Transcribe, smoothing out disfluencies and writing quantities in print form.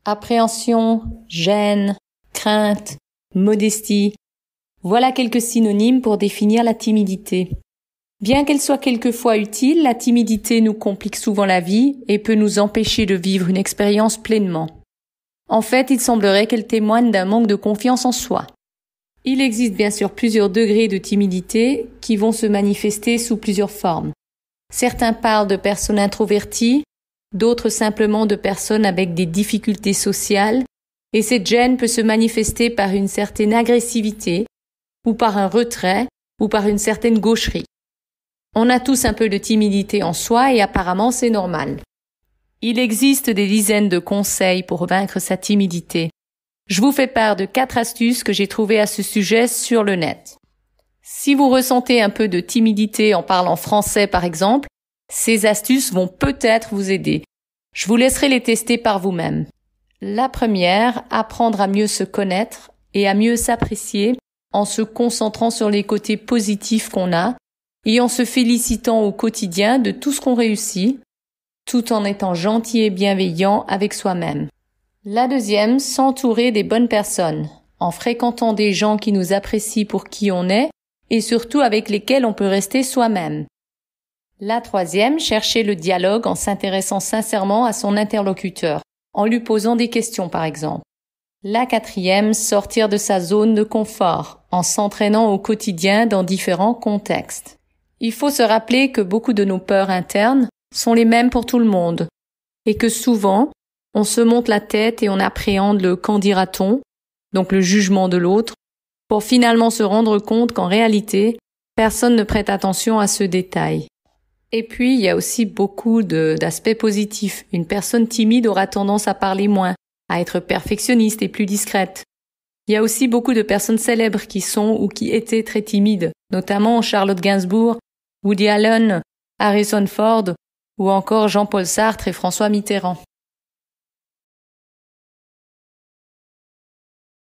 Appréhension, gêne, crainte, modestie. Voilà quelques synonymes pour définir la timidité. Bien qu'elle soit quelquefois utile, la timidité nous complique souvent la vie et peut nous empêcher de vivre une expérience pleinement. En fait, il semblerait qu'elle témoigne d'un manque de confiance en soi. Il existe bien sûr plusieurs degrés de timidité qui vont se manifester sous plusieurs formes. Certains parlent de personnes introverties, d'autres simplement de personnes avec des difficultés sociales, et cette gêne peut se manifester par une certaine agressivité, ou par un retrait, ou par une certaine gaucherie. On a tous un peu de timidité en soi et apparemment c'est normal. Il existe des dizaines de conseils pour vaincre sa timidité. Je vous fais part de 4 astuces que j'ai trouvées à ce sujet sur le net. Si vous ressentez un peu de timidité en parlant français par exemple, ces astuces vont peut-être vous aider. Je vous laisserai les tester par vous-même. La première, apprendre à mieux se connaître et à mieux s'apprécier en se concentrant sur les côtés positifs qu'on a et en se félicitant au quotidien de tout ce qu'on réussit, tout en étant gentil et bienveillant avec soi-même. La deuxième, s'entourer des bonnes personnes, en fréquentant des gens qui nous apprécient pour qui on est et surtout avec lesquels on peut rester soi-même. La troisième, chercher le dialogue en s'intéressant sincèrement à son interlocuteur, en lui posant des questions par exemple. La quatrième, sortir de sa zone de confort, en s'entraînant au quotidien dans différents contextes. Il faut se rappeler que beaucoup de nos peurs internes sont les mêmes pour tout le monde, et que souvent, on se monte la tête et on appréhende le qu'en dira-t-on, donc le jugement de l'autre, pour finalement se rendre compte qu'en réalité, personne ne prête attention à ce détail. Et puis, il y a aussi beaucoup d'aspects positifs. Une personne timide aura tendance à parler moins, à être perfectionniste et plus discrète. Il y a aussi beaucoup de personnes célèbres qui sont ou qui étaient très timides, notamment Charlotte Gainsbourg, Woody Allen, Harrison Ford ou encore Jean-Paul Sartre et François Mitterrand.